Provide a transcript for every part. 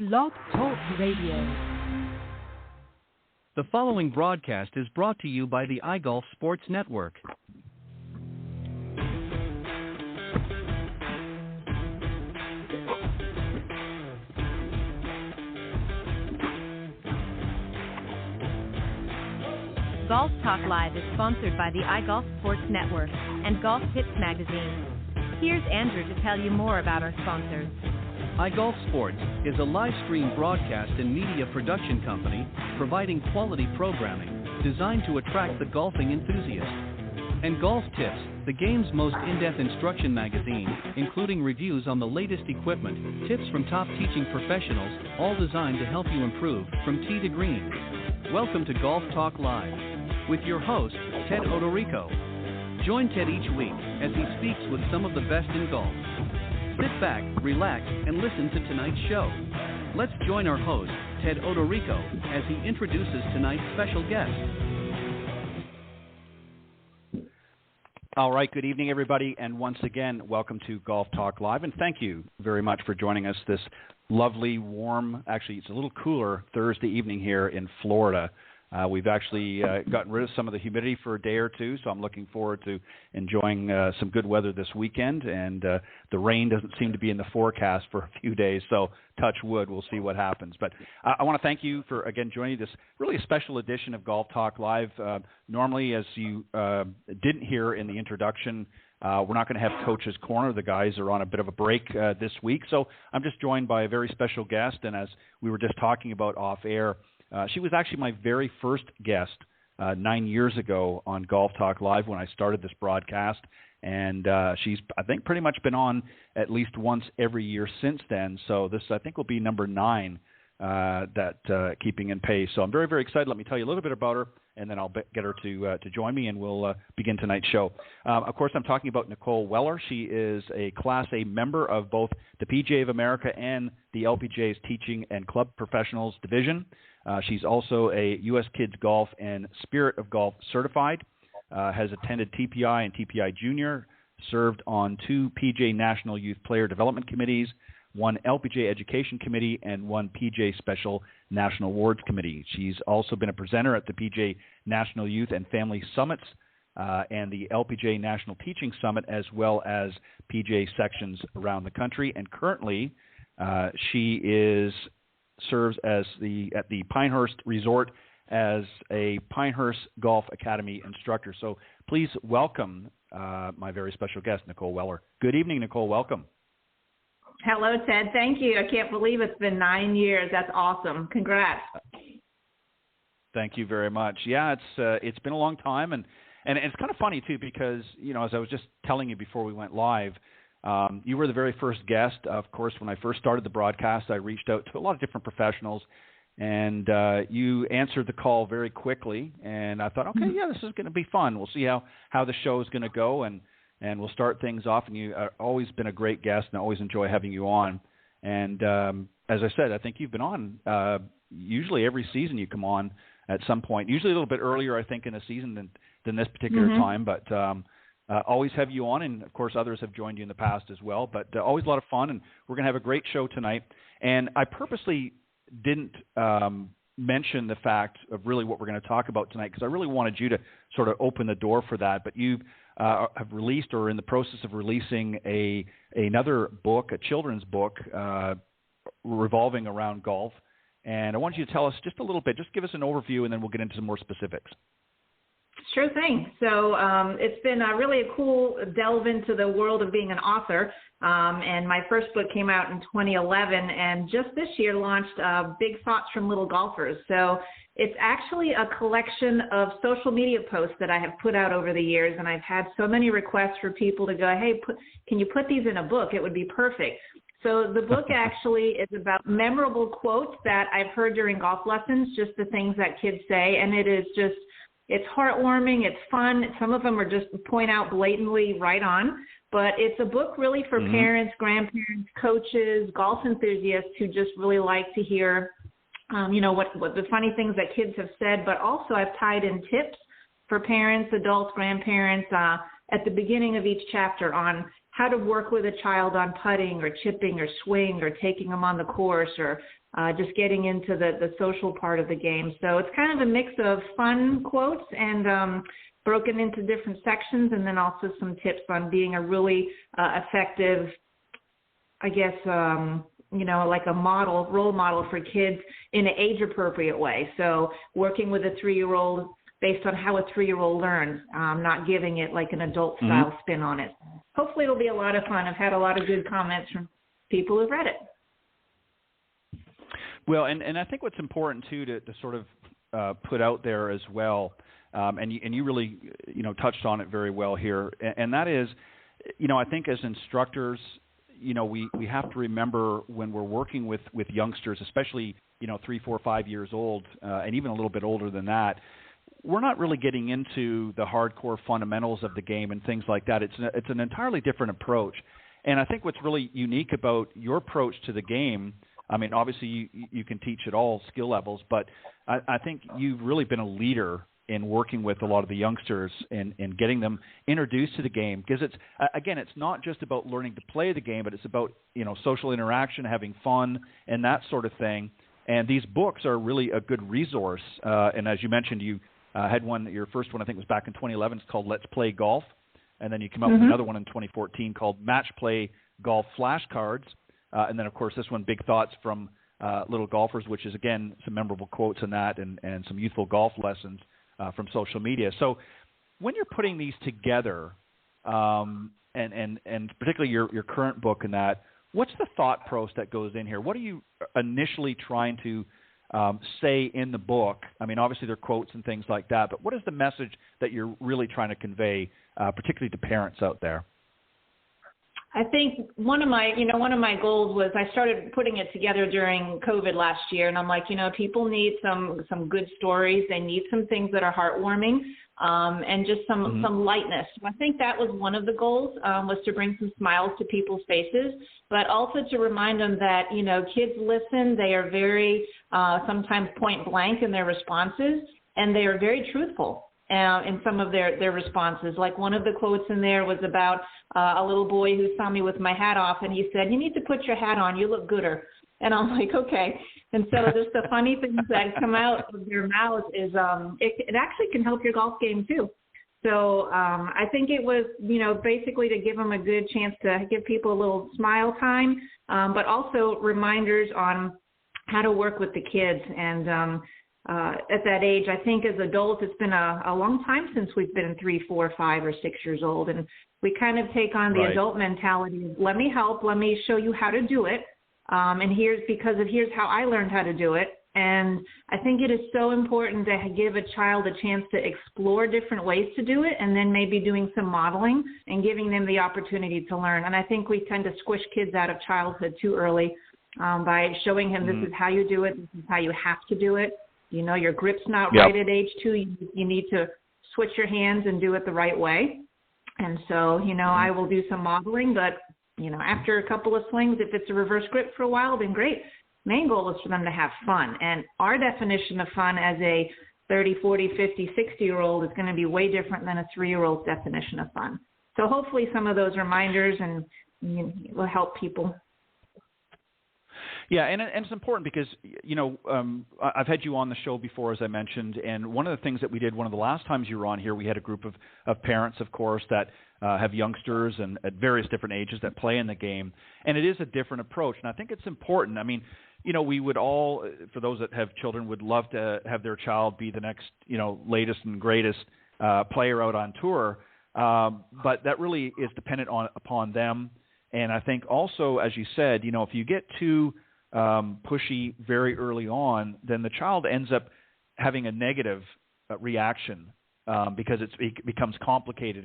Blog Talk Radio. The following broadcast is brought to you by the iGolf Sports Network. Golf Talk Live is sponsored by the iGolf Sports Network and Golf Tips Magazine. Here's Andrew to tell you more about our sponsors. iGolf Sports is a live stream broadcast and media production company providing quality programming designed to attract the golfing enthusiast. And Golf Tips, the game's most in-depth instruction magazine, including reviews on the latest equipment, tips from top teaching professionals, all designed to help you improve from tee to green. Welcome to Golf Talk Live with your host, Ted Odorico. Join Ted each week as he speaks with some of the best in golf. Sit back, relax, and listen to tonight's show. Let's join our host, Ted Odorico, as he introduces tonight's special guest. All right, good evening, everybody, and once again, welcome to Golf Talk Live, and thank you very much for joining us this lovely, warm, actually it's a little cooler Thursday evening here in Florida. We've actually gotten rid of some of the humidity for a day or two, so I'm looking forward to enjoying some good weather this weekend. And the rain doesn't seem to be in the forecast for a few days, so touch wood, we'll see what happens. But I want to thank you for, again, joining this really a special edition of Golf Talk Live. Normally, as you didn't hear in the introduction, we're not going to have Coach's Corner. The guys are on a bit of a break this week, so I'm just joined by a very special guest. And as we were just talking about off air, she was actually my very first guest 9 years ago on Golf Talk Live when I started this broadcast, and she's, I think, pretty much been on at least once every year since then. So this, I think, will be number 9 keeping in pace. So I'm very, very excited. Let me tell you a little bit about her, and then I'll get her to join me, and we'll begin tonight's show. Of course, I'm talking about Nicole Weller. She is a Class A member of both the PGA of America and the LPGA's Teaching and Club Professionals Division. She's also a U.S. Kids Golf and Spirit of Golf certified, has attended TPI and TPI Junior, served on 2 PGA National Youth Player Development Committees, 1 LPGA Education Committee, and 1 PGA Special National Awards Committee. She's also been a presenter at the PGA National Youth and Family Summits and the LPGA National Teaching Summit, as well as PGA sections around the country. And currently, she serves as at the Pinehurst Resort as a Pinehurst Golf Academy instructor. So please welcome my very special guest, Nicole Weller. Good evening, Nicole. Welcome. Hello, Ted. Thank you. I can't believe it's been 9 years. That's awesome. Congrats. Thank you very much. Yeah, it's been a long time, and it's kind of funny too because as I was just telling you before we went live, you were the very first guest. Of course, when I first started the broadcast, I reached out to a lot of different professionals, and you answered the call very quickly. And I thought, okay, yeah, this is going to be fun. We'll see how the show is going to go, and we'll start things off. And you've always been a great guest, and I always enjoy having you on. And as I said, I think you've been on usually every season you come on at some point, usually a little bit earlier, I think, in the season than this particular time. But always have you on, and of course others have joined you in the past as well, but always a lot of fun, and we're going to have a great show tonight. And I purposely didn't mention the fact of really what we're going to talk about tonight because I really wanted you to sort of open the door for that, but you have released or are in the process of releasing another book, a children's book revolving around golf, and I want you to tell us just a little bit, just give us an overview, and then we'll get into some more specifics. Sure thing. So it's been really a cool delve into the world of being an author. And my first book came out in 2011 and just this year launched Big Thoughts from Little Golfers. So it's actually a collection of social media posts that I have put out over the years. And I've had so many requests for people to go, hey, can you put these in a book? It would be perfect. So the book actually is about memorable quotes that I've heard during golf lessons, just the things that kids say. And it's heartwarming, it's fun. Some of them are just point out blatantly right on. But it's a book really for parents, grandparents, coaches, golf enthusiasts who just really like to hear, what the funny things that kids have said. But also I've tied in tips for parents, adults, grandparents at the beginning of each chapter on how to work with a child on putting or chipping or swing or taking them on the course or just getting into the social part of the game. So it's kind of a mix of fun quotes and broken into different sections, and then also some tips on being a really effective, I guess, like a role model for kids in an age-appropriate way. So working with a 3-year-old based on how a 3-year-old learns, not giving it like an adult-style spin on it. Hopefully it'll be a lot of fun. I've had a lot of good comments from people who've read it. Well, and I think what's important, too, to sort of put out there as well, and you really, touched on it very well here, and that is, I think as instructors, we have to remember when we're working with youngsters, especially, 3, 4, 5 years old, and even a little bit older than that, we're not really getting into the hardcore fundamentals of the game and things like that. It's an entirely different approach. And I think what's really unique about your approach to the game, I mean, obviously you can teach at all skill levels, but I think you've really been a leader in working with a lot of the youngsters and getting them introduced to the game. Because it's not just about learning to play the game, but it's about, social interaction, having fun, and that sort of thing. And these books are really a good resource. And as you mentioned, you had your first one, I think, was back in 2011. It's called Let's Play Golf. And then you came up with another one in 2014 called Match Play Golf Flashcards. And then, of course, this one, Big Thoughts from Little Golfers, which is, again, some memorable quotes in that and some youthful golf lessons from social media. So when you're putting these together, and particularly your current book and that, what's the thought process that goes in here? What are you initially trying to say in the book? I mean, obviously there are quotes and things like that, but what is the message that you're really trying to convey, particularly to parents out there? I think one of my goals was I started putting it together during COVID last year, and I'm like, people need some good stories. They need some things that are heartwarming, and just some lightness. So I think that was one of the goals, was to bring some smiles to people's faces, but also to remind them that, kids listen. They are very, sometimes point blank in their responses, and they are very truthful in some of their responses. Like one of the quotes in there was about a little boy who saw me with my hat off, and he said, "You need to put your hat on. You look gooder." And I'm like, okay. And so just the funny things that come out of their mouths is it actually can help your golf game too. So I think it was, basically to give them a good chance to give people a little smile time, but also reminders on how to work with the kids. And at that age, I think as adults, it's been a long time since we've been 3, 4, 5, or 6 years old. And we kind of take on the adult mentality of, let me help, let me show you how to do it. And here's how I learned how to do it. And I think it is so important to give a child a chance to explore different ways to do it, and then maybe doing some modeling and giving them the opportunity to learn. And I think we tend to squish kids out of childhood too early by showing him this is how you do it, this is how you have to do it. Your grip's not right at age 2. You need to switch your hands and do it the right way. And so, I will do some modeling, but, after a couple of swings, if it's a reverse grip for a while, then great. Main goal is for them to have fun. And our definition of fun as a 30, 40, 50, 60-year-old is going to be way different than a 3-year-old's definition of fun. So hopefully some of those reminders will help people. Yeah, and it's important because, I've had you on the show before, as I mentioned, and one of the things that we did one of the last times you were on here, we had a group of parents, of course, that have youngsters and at various different ages that play in the game, and it is a different approach, and I think it's important. I mean, we would all, for those that have children, would love to have their child be the next, latest and greatest player out on tour, but that really is dependent upon them, and I think also, as you said, if you get too pushy very early on, then the child ends up having a negative reaction because it becomes complicated.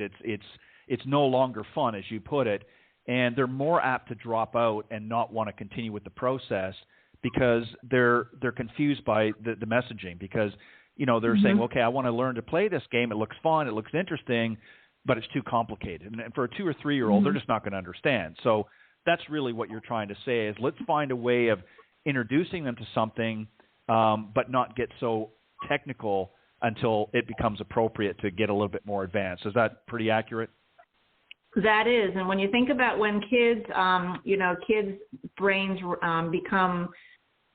It's no longer fun, as you put it, and they're more apt to drop out and not want to continue with the process because they're confused by the messaging because they're saying, okay, I want to learn to play this game. It looks fun. It looks interesting, but it's too complicated. And for a 2 or 3 year old, they're just not going to understand. So that's really what you're trying to say is let's find a way of introducing them to something, but not get so technical until it becomes appropriate to get a little bit more advanced. Is that pretty accurate? That is, and when you think about when kids, kids' brains become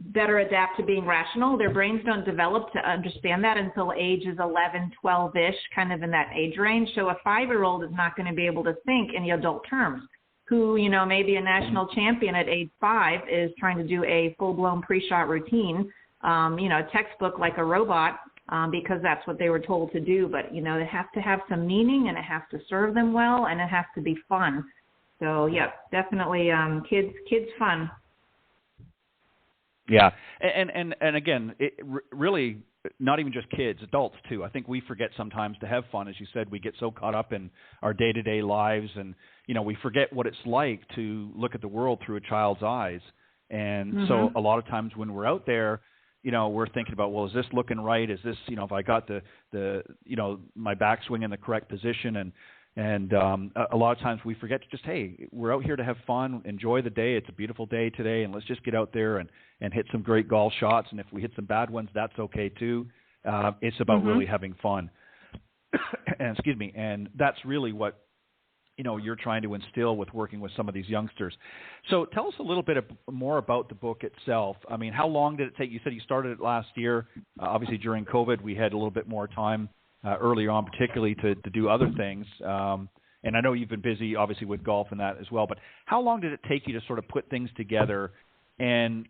better adapt to being rational, their brains don't develop to understand that until ages 11, 12-ish, kind of in that age range. So a 5-year-old is not going to be able to think in the adult terms. Who, maybe a national champion at age 5 is trying to do a full-blown pre-shot routine, textbook like a robot, because that's what they were told to do. But, it has to have some meaning, and it has to serve them well, and it has to be fun. So, yeah, definitely kids fun. Yeah. And again, really not even just kids, adults too. I think we forget sometimes to have fun. As you said, we get so caught up in our day-to-day lives, and, we forget what it's like to look at the world through a child's eyes. And so a lot of times when we're out there, we're thinking about, well, is this looking right? Is this, if I got the my backswing in the correct position? And a lot of times we forget to just, hey, we're out here to have fun, enjoy the day. It's a beautiful day today, and let's just get out there and hit some great golf shots. And if we hit some bad ones, that's okay too. It's about really having fun. And that's really what, you're trying to instill with working with some of these youngsters. So tell us a little bit more about the book itself. I mean, how long did it take? You said you started it last year. Obviously, during COVID, we had a little bit more time earlier on, particularly to do other things. And I know you've been busy, obviously, with golf and that as well. But how long did it take you to sort of put things together? And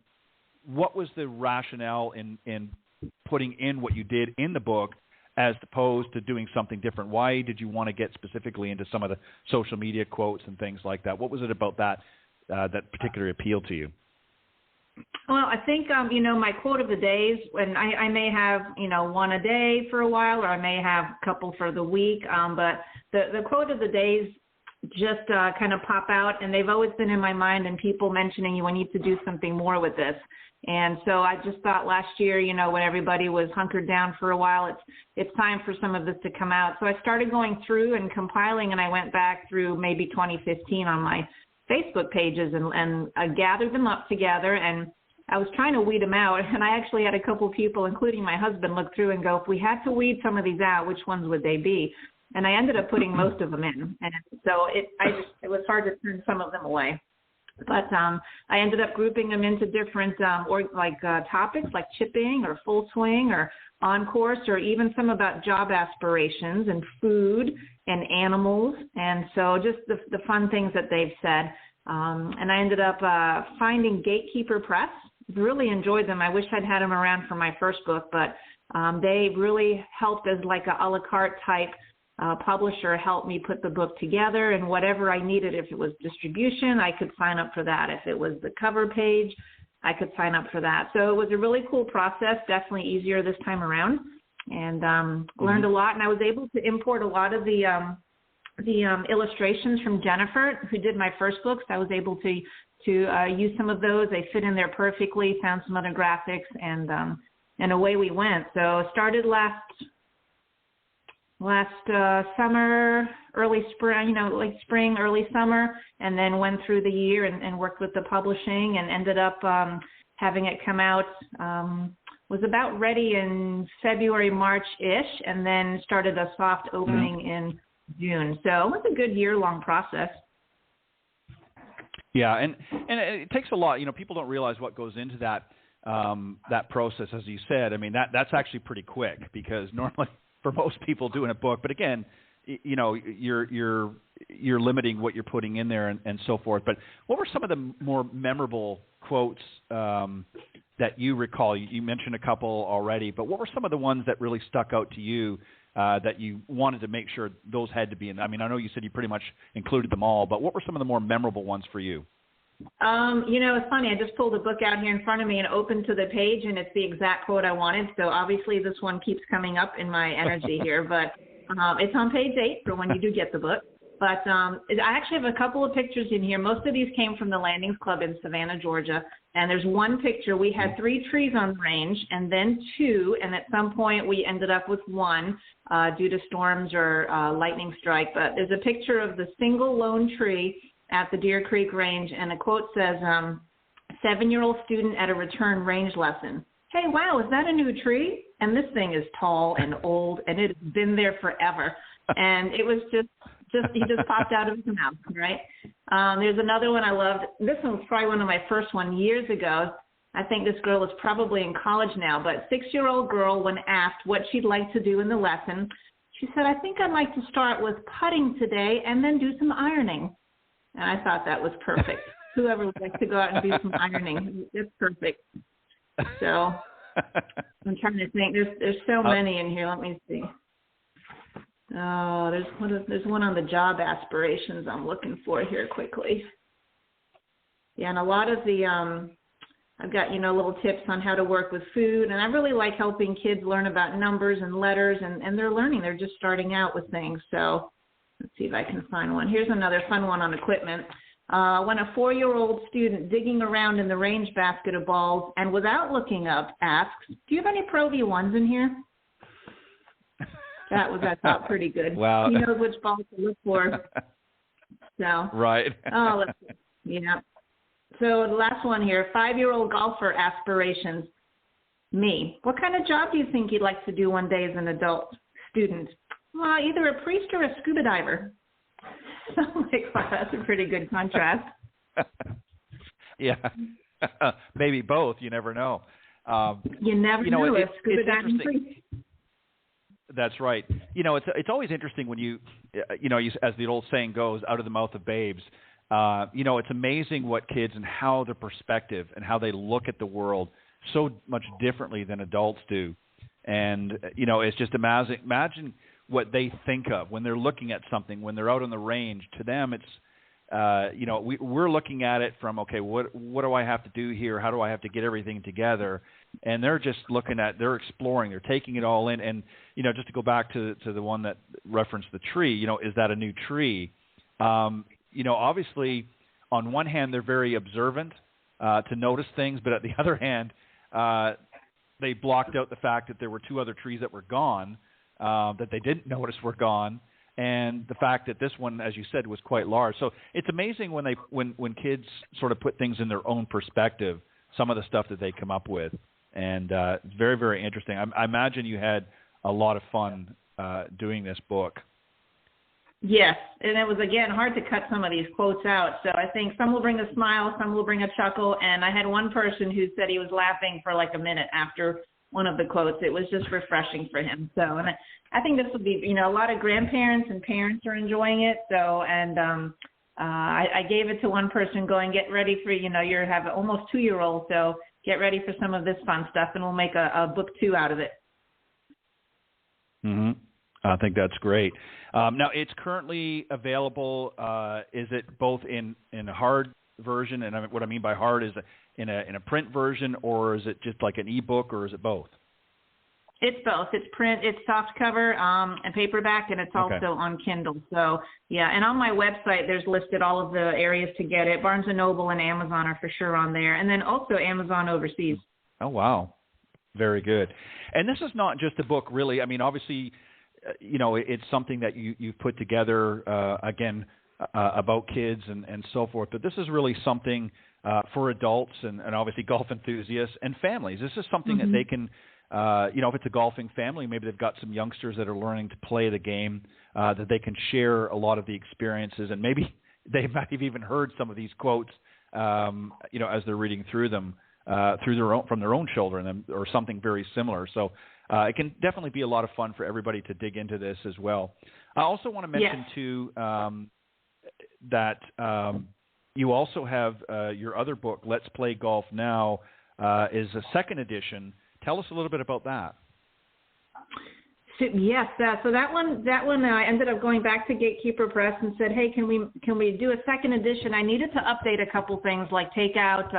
what was the rationale in putting in what you did in the book as opposed to doing something different? Why did you want to get specifically into some of the social media quotes and things like that? What was it about that that particularly appealed to you? Well, I think, my quote of the days, when I may have, one a day for a while, or I may have a couple for the week, but the quote of the days just kind of pop out, and they've always been in my mind, and people mentioning, I need to do something more with this. And so I just thought last year, when everybody was hunkered down for a while, it's time for some of this to come out. So I started going through and compiling, and I went back through maybe 2015 on my Facebook pages and I gathered them up together, and I was trying to weed them out. And I actually had a couple of people, including my husband, look through and go, if we had to weed some of these out, which ones would they be? And I ended up putting most of them in. And so it was hard to turn some of them away. But I ended up grouping them into different topics like chipping or full swing or on course, or even some about job aspirations and food and animals. And so just the fun things that they've said. And I ended up finding Gatekeeper Press. Really enjoyed them. I wish I'd had them around for my first book, but they really helped as like a la carte type publisher, helped me put the book together, and whatever I needed, if it was distribution, I could sign up for that. If it was the cover page, I could sign up for that. So it was a really cool process, definitely easier this time around, and learned a lot. And I was able to import a lot of the illustrations from Jennifer, who did my first books. I was able to use some of those. They fit in there perfectly, found some other graphics, and away we went. So started last summer, early spring, late spring, early summer, and then went through the year and worked with the publishing and ended up having it come out, was about ready in February, March-ish, and then started a soft opening in June. So it was a good year-long process. Yeah, and it takes a lot. People don't realize what goes into that process, as you said. I mean, that's actually pretty quick, because normally for most people doing a book, but again, you're limiting what you're putting in there and so forth. But what were some of the more memorable quotes that you recall? You mentioned a couple already, but what were some of the ones that really stuck out to you that you wanted to make sure those had to be in? I mean, I know you said you pretty much included them all, but what were some of the more memorable ones for you? It's funny. I just pulled a book out here in front of me and opened to the page, and it's the exact quote I wanted. So obviously this one keeps coming up in my energy here, but it's on page 8 for when you do get the book. But I actually have a couple of pictures in here. Most of these came from the Landings Club in Savannah, Georgia. And there's one picture. We had 3 trees on the range, and then 2. And at some point we ended up with 1 due to storms or lightning strike. But there's a picture of the single lone tree at the Deer Creek Range, and a quote says, 7-year-old student at a return range lesson. Hey, wow, is that a new tree? And this thing is tall and old, and it has been there forever. And it was just He just popped out of his mouth, right? There's another one I loved. This one's probably one of my first one years ago. I think this girl is probably in college now, but 6-year-old girl, when asked what she'd like to do in the lesson, she said, I think I'd like to start with putting today and then do some ironing. And I thought that was perfect. Whoever would like to go out and do some ironing, it's perfect. So I'm trying to think. There's so many in here. Let me see. Oh, there's one on the job aspirations I'm looking for here quickly. Yeah, and a lot of the I've got, little tips on how to work with food, and I really like helping kids learn about numbers and letters, and they're learning. They're just starting out with things. So let's see if I can find one. Here's another fun one on equipment. When a 4-year-old student digging around in the range basket of balls and without looking up asks, do you have any Pro V1s in here? That was, I thought, pretty good. Wow. He knows which balls to look for. So. Right. Oh, let's see. Yeah. So the last one here, 5-year-old golfer aspirations. Me. What kind of job do you think you'd like to do one day as an adult student? Well, either a priest or a scuba diver. So I'm like, wow, that's a pretty good contrast. Yeah. Maybe both. You never know. You never know. It's Diving interesting. That's right. It's always interesting when you as the old saying goes, out of the mouth of babes. It's amazing what kids and how their perspective and how they look at the world so much differently than adults do. And, it's just amazing. Imagine what they think of when they're looking at something, when they're out on the range. To them, it's, we're looking at it from, okay, what do I have to do here? How do I have to get everything together? And they're just they're exploring, they're taking it all in. And, just to go back to the one that referenced the tree, is that a new tree? Obviously, on one hand, they're very observant to notice things, but at the other hand, they blocked out the fact that there were 2 other trees that were gone, that they didn't notice were gone, and the fact that this one, as you said, was quite large. So it's amazing when kids sort of put things in their own perspective, some of the stuff that they come up with, and it's very, very interesting. I imagine you had a lot of fun doing this book. Yes, and it was, again, hard to cut some of these quotes out. So I think some will bring a smile, some will bring a chuckle, and I had one person who said he was laughing for like a minute after one of the quotes. It was just refreshing for him. So, and I think this will be, a lot of grandparents and parents are enjoying it. So, and I gave it to one person going, get ready for, you have an almost 2-year-old, so get ready for some of this fun stuff, and we'll make a book 2 out of it. Mm-hmm. I think that's great. Now, it's currently available. Is it both in a hard version, and what I mean by hard is in a print version, or is it just like an ebook, or is it both? It's both. It's print, it's soft cover, and paperback, and it's also on Kindle. So, yeah, and on my website, there's listed all of the areas to get it. Barnes & Noble and Amazon are for sure on there, and then also Amazon overseas. Oh, wow. Very good. And this is not just a book, really. I mean, obviously, it's something that you've put together, again, about kids and so forth. But this is really something for adults and obviously golf enthusiasts and families. This is something that they can, if it's a golfing family, maybe they've got some youngsters that are learning to play the game, that they can share a lot of the experiences. And maybe they might have even heard some of these quotes, as they're reading through them, from their own children or something very similar. So it can definitely be a lot of fun for everybody to dig into this as well. I also want to mention, too, that you also have your other book, Let's Play Golf Now, is a second edition. Tell us a little bit about that. Yes, so that one I ended up going back to Gatekeeper Press and said, hey, can we do a second edition? I needed to update a couple things, like take out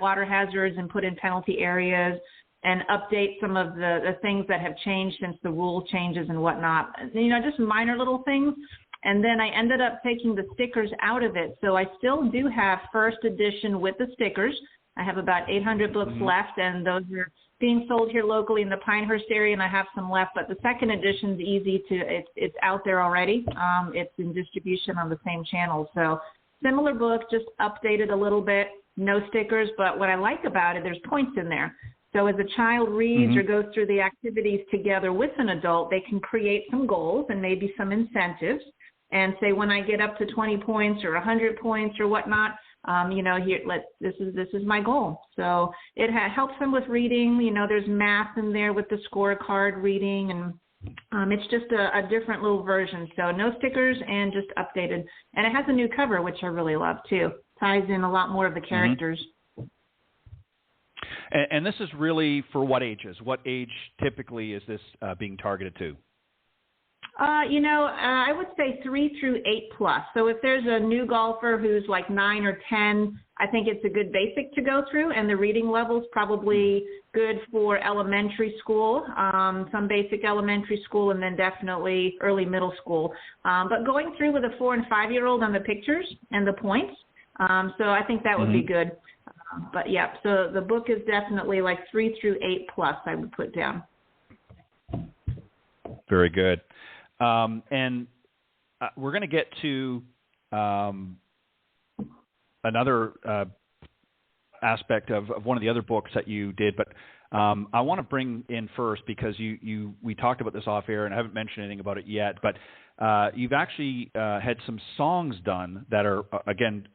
water hazards and put in penalty areas, and update some of the things that have changed since the rule changes and whatnot. Just minor little things. And then I ended up taking the stickers out of it. So I still do have first edition with the stickers. I have about 800 books left, and those are being sold here locally in the Pinehurst area, and I have some left. But the second edition is easy it's out there already. It's in distribution on the same channel. So similar book, just updated a little bit, no stickers. But what I like about it, there's points in there. So as a child reads or goes through the activities together with an adult, they can create some goals and maybe some incentives. and say when I get up to 20 points or 100 points or whatnot, this is my goal. So it helps them with reading. There's math in there with the scorecard reading, and it's just a different little version. So no stickers and just updated. And it has a new cover, which I really love too. Ties in a lot more of the characters. And this is really for what ages? What age typically is this being targeted to? I would say 3 through 8 plus. So if there's a new golfer who's like 9 or 10, I think it's a good basic to go through, and the reading level's probably good for elementary school, some basic elementary school, and then definitely early middle school. But going through with a 4 and 5-year-old on the pictures and the points, so I think that would be good. But yeah, so the book is definitely like 3 through 8 plus, I would put down. Very good. And we're going to get to another aspect of one of the other books that you did, but I want to bring in first, because we talked about this off air, and I haven't mentioned anything about it yet, but you've actually had some songs done that are, again,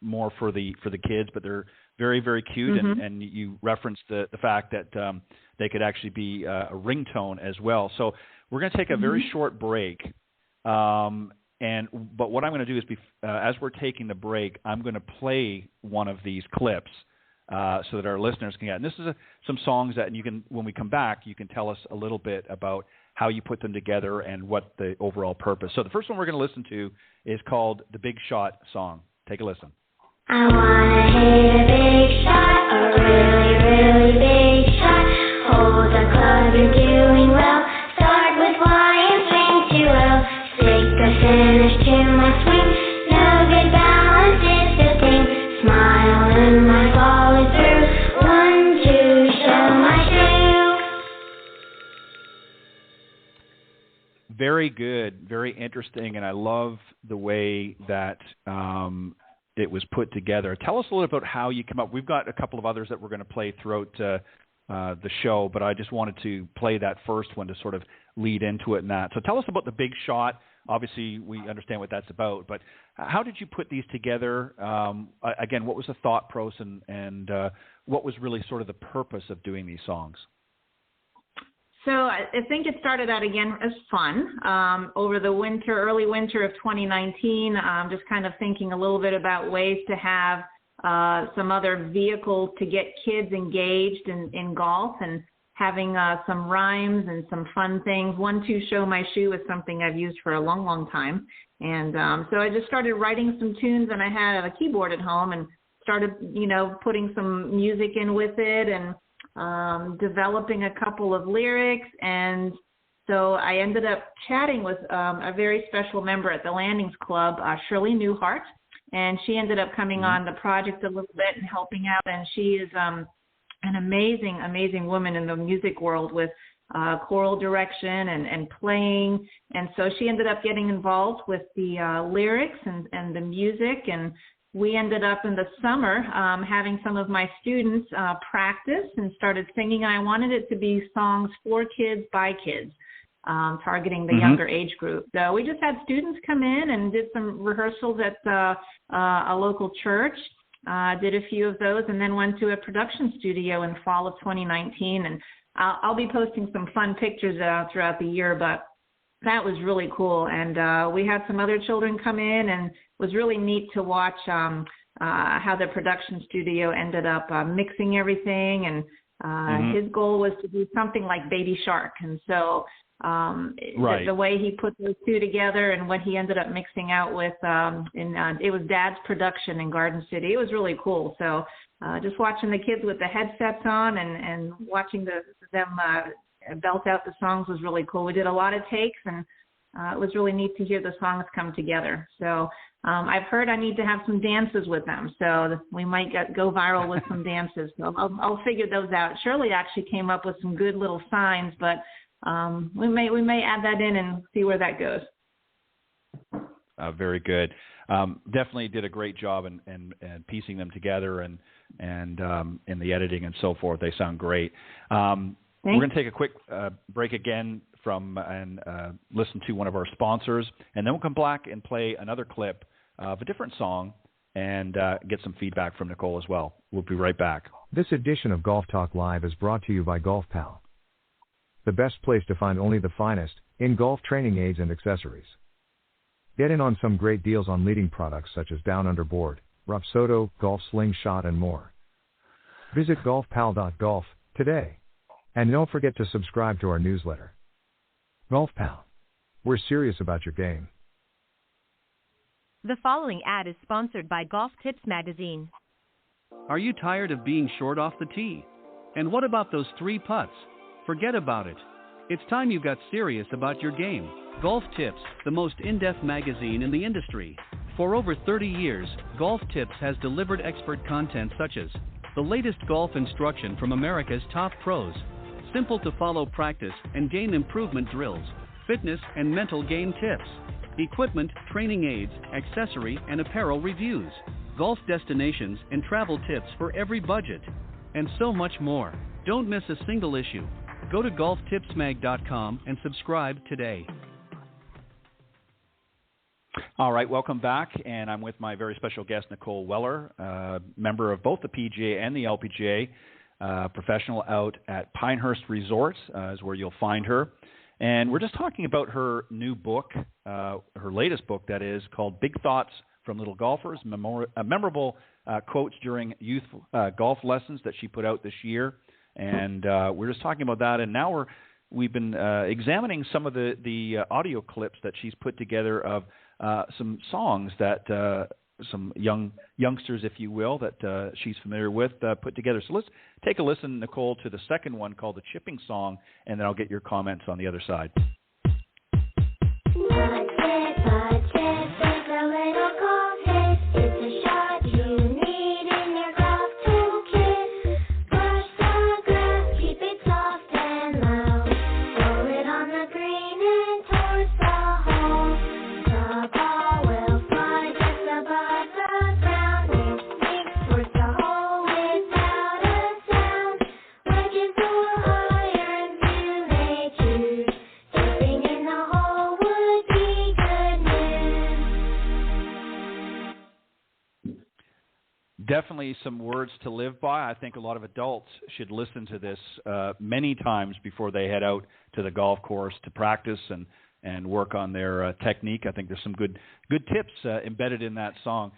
more for the kids, but they're very, very cute, and you referenced the fact that they could actually be a ringtone as well. So we're going to take a very short break, but what I'm going to do is, as we're taking the break, I'm going to play one of these clips so that our listeners can get. And this is some songs that you can, when we come back, you can tell us a little bit about how you put them together and what the overall purpose. So the first one we're going to listen to is called the Big Shot song. Take a listen. I wanna hit a big shot, a really, really big shot. Hold the club, you're doing well. Start with Y and swing to L. Stick a finish to my swing. No good balance is the thing. Smile and my ball is through. 1, 2, show my shoe. Very good, very interesting, and I love the way that it was put together. Tell us a little about how you come up. We've got a couple of others that we're going to play throughout the show, but I just wanted to play that first one to sort of lead into it and that. So tell us about the Big Shot. Obviously, we understand what that's about, but how did you put these together? Again, what was the thought process, and what was really sort of the purpose of doing these songs? So I think it started out again as fun over the early winter of 2019, just kind of thinking a little bit about ways to have some other vehicle to get kids engaged in golf, and having some rhymes and some fun things. 1, 2, show my shoe is something I've used for a long, long time. And so I just started writing some tunes, and I had a keyboard at home and started, putting some music in with it, and developing a couple of lyrics. And so I ended up chatting with a very special member at the Landings Club, Shirley Newhart, and she ended up coming on the project a little bit and helping out. And she is an amazing, amazing woman in the music world with choral direction and playing. And so she ended up getting involved with the lyrics and the music, and we ended up in the summer having some of my students practice and started singing. I wanted it to be songs for kids by kids, targeting the younger age group. So we just had students come in and did some rehearsals at a local church, did a few of those, and then went to a production studio in fall of 2019. And I'll be posting some fun pictures throughout the year, but that was really cool. And we had some other children come in, and it was really neat to watch how the production studio ended up mixing everything. And his goal was to do something like Baby Shark. And so the way he put those two together and what he ended up mixing out with, it was Dad's production in Garden City. It was really cool. So just watching the kids with the headsets on and watching them belt out the songs was really cool. We did a lot of takes, and it was really neat to hear the songs come together. So I've heard I need to have some dances with them, so we might go viral with some dances. So I'll figure those out. Shirley actually came up with some good little signs, but we may add that in and see where that goes. Very good. Definitely did a great job in piecing them together and in the editing and so forth. They sound great. We're going to take a quick break again from and listen to one of our sponsors, and then we'll come back and play another clip of a different song and get some feedback from Nicole as well. We'll be right back. This edition of Golf Talk Live is brought to you by Golf Pal, the best place to find only the finest in golf training aids and accessories. Get in on some great deals on leading products such as Down Under Board, Rapsodo, Golf Slingshot, and more. Visit golfpal.golf today. And don't forget to subscribe to our newsletter. Golf Pal. We're serious about your game. The following ad is sponsored by Golf Tips Magazine. Are you tired of being short off the tee? And what about those 3 putts? Forget about it. It's time you got serious about your game. Golf Tips, the most in-depth magazine in the industry. For over 30 years, Golf Tips has delivered expert content such as the latest golf instruction from America's top pros, simple to follow practice and game improvement drills, fitness and mental game tips, equipment, training aids, accessory and apparel reviews, golf destinations and travel tips for every budget, and so much more. Don't miss a single issue. Go to golftipsmag.com and subscribe today. All right, welcome back, and I'm with my very special guest, Nicole Weller, member of both the PGA and the LPGA, professional out at Pinehurst Resorts is where you'll find her. And we're just talking about her new book, her latest book, that is, called Big Thoughts from Little Golfers, memorable quotes during youth golf lessons that she put out this year. And we're just talking about that, and now we've been examining some of the audio clips that she's put together of some songs that some youngsters, if you will, that she's familiar with, put together. So let's take a listen, Nicole, to the second one called The Chipping Song, and then I'll get your comments on the other side. Definitely some words to live by. I think a lot of adults should listen to this many times before they head out to the golf course to practice and work on their technique. I think there's some good tips embedded in that song.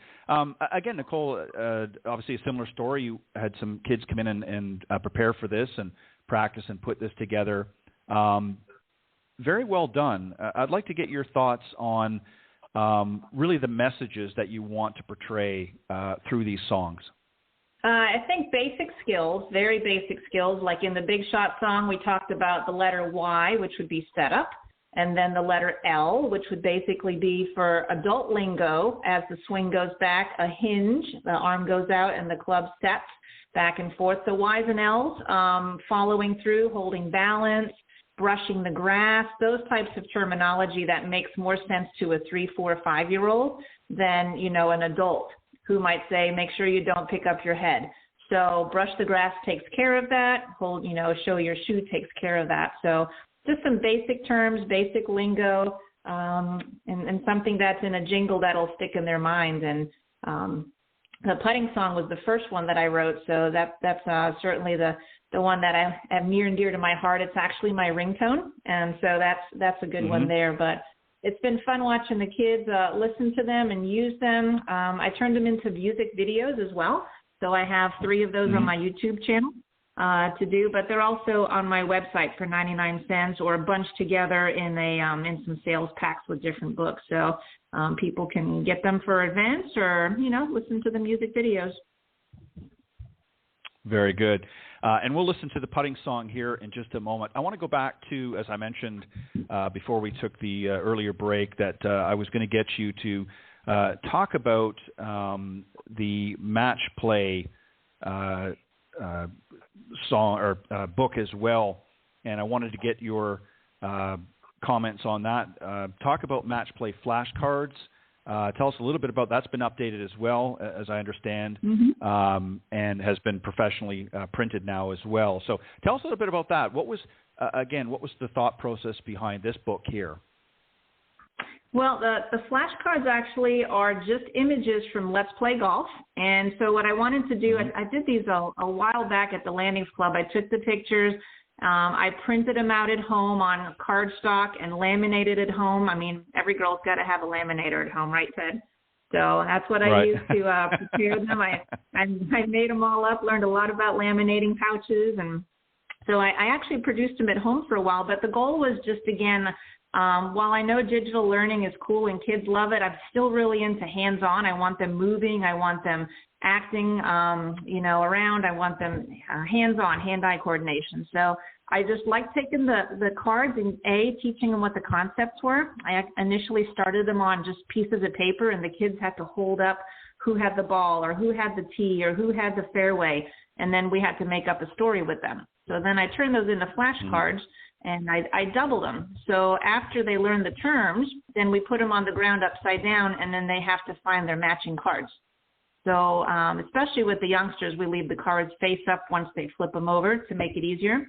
Again, Nicole, obviously a similar story. You had some kids come in and prepare for this and practice and put this together. Very well done. I'd like to get your thoughts on really the messages that you want to portray through these songs. I think basic skills, very basic skills, like in the Big Shot song, we talked about the letter Y, which would be setup, and then the letter L, which would basically be for adult lingo. As the swing goes back, a hinge, the arm goes out and the club steps back and forth. So Y's and L's, following through, holding balance, brushing the grass, those types of terminology that makes more sense to a 3, 4, 5-year-old than, an adult who might say, make sure you don't pick up your head. So brush the grass takes care of that. Hold, show your shoe takes care of that. So just some basic terms, basic lingo, and something that's in a jingle that'll stick in their mind. And the putting song was the first one that I wrote, so that's certainly the one that I have near and dear to my heart. It's actually my ringtone, and so that's a good one there. But it's been fun watching the kids listen to them and use them. I turned them into music videos as well, so I have 3 of those on my YouTube channel to do. But they're also on my website for 99 cents, or a bunch together in in some sales packs with different books. So people can get them for events or listen to the music videos. Very good. And we'll listen to the putting song here in just a moment. I want to go back to, as I mentioned before we took the earlier break, that I was going to get you to talk about the match play song or book as well. And I wanted to get your comments on that. Talk about match play flashcards, Tell us a little bit about that's been updated as well, as I understand, and has been professionally printed now as well. So tell us a little bit about that. What was the thought process behind this book here? Well, the flashcards actually are just images from Let's Play Golf. And so what I wanted to do, I did these a while back at the Landings Club. I took the pictures. I printed them out at home on cardstock and laminated at home. I mean, every girl's got to have a laminator at home, right, Ted? So that's what I used to prepare them. I made them all up, learned a lot about laminating pouches. And so I actually produced them at home for a while. But the goal was just, again, while I know digital learning is cool and kids love it, I'm still really into hands-on. I want them moving. I want them acting, around. I want them hands-on, hand-eye coordination. So I just like taking the cards and teaching them what the concepts were. I initially started them on just pieces of paper, and the kids had to hold up who had the ball or who had the tee or who had the fairway, and then we had to make up a story with them. So then I turned those into flashcards. And I doubled them. So after they learn the terms, then we put them on the ground upside down, and then they have to find their matching cards. So especially with the youngsters, we leave the cards face up once they flip them over to make it easier.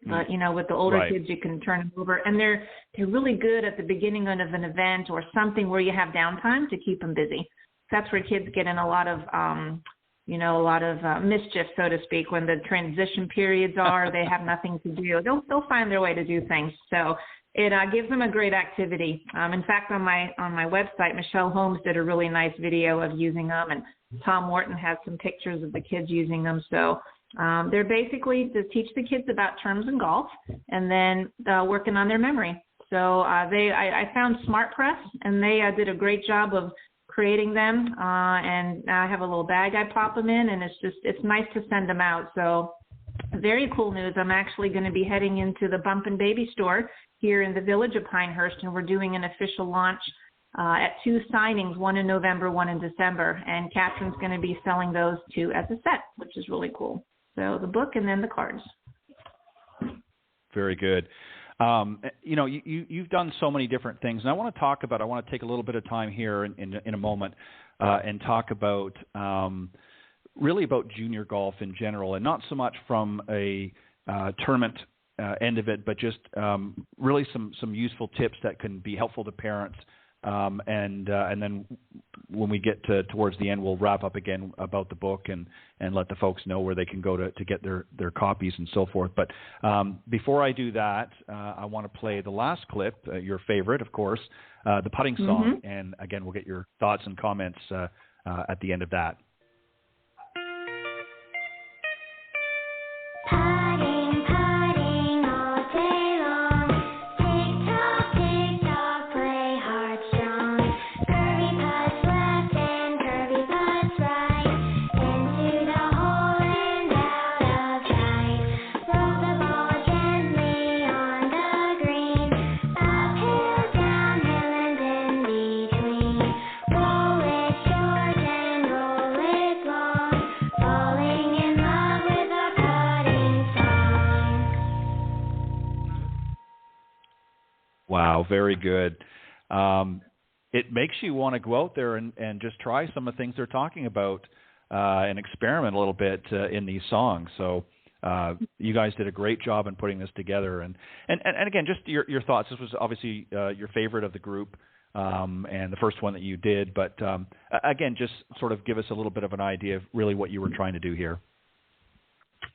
But, with the older kids, you can turn them over. And they're really good at the beginning of an event or something where you have downtime to keep them busy. That's where kids get in a lot of mischief, so to speak, when the transition periods are, they have nothing to do. They'll find their way to do things. So it gives them a great activity. In fact, on my website, Michelle Holmes did a really nice video of using them, and Tom Morton has some pictures of the kids using them. So they're basically to teach the kids about terms in golf and then working on their memory. So I found Smart Press, and they did a great job of creating them, and I have a little bag I pop them in, and it's nice to send them out. So very cool news. I'm actually going to be heading into the Bump and Baby store here in the village of Pinehurst, and we're doing an official launch at 2 signings, one in November, one in December, and Catherine's going to be selling those 2 as a set, which is really cool. So the book and then the cards. Very good. You've done so many different things, and I want to take a little bit of time here in a moment and talk about really about junior golf in general, and not so much from a tournament end of it, but just really some useful tips that can be helpful to parents. And then when we get towards the end, we'll wrap up again about the book and let the folks know where they can go to get their copies and so forth. But before I do that, I want to play the last clip, your favorite, of course, the putting song. And again, we'll get your thoughts and comments at the end of that. Wow, very good. It makes you want to go out there and just try some of the things they're talking about and experiment a little bit in these songs. So you guys did a great job in putting this together. And again, just your thoughts. This was obviously your favorite of the group and the first one that you did. But again, just sort of give us a little bit of an idea of really what you were trying to do here.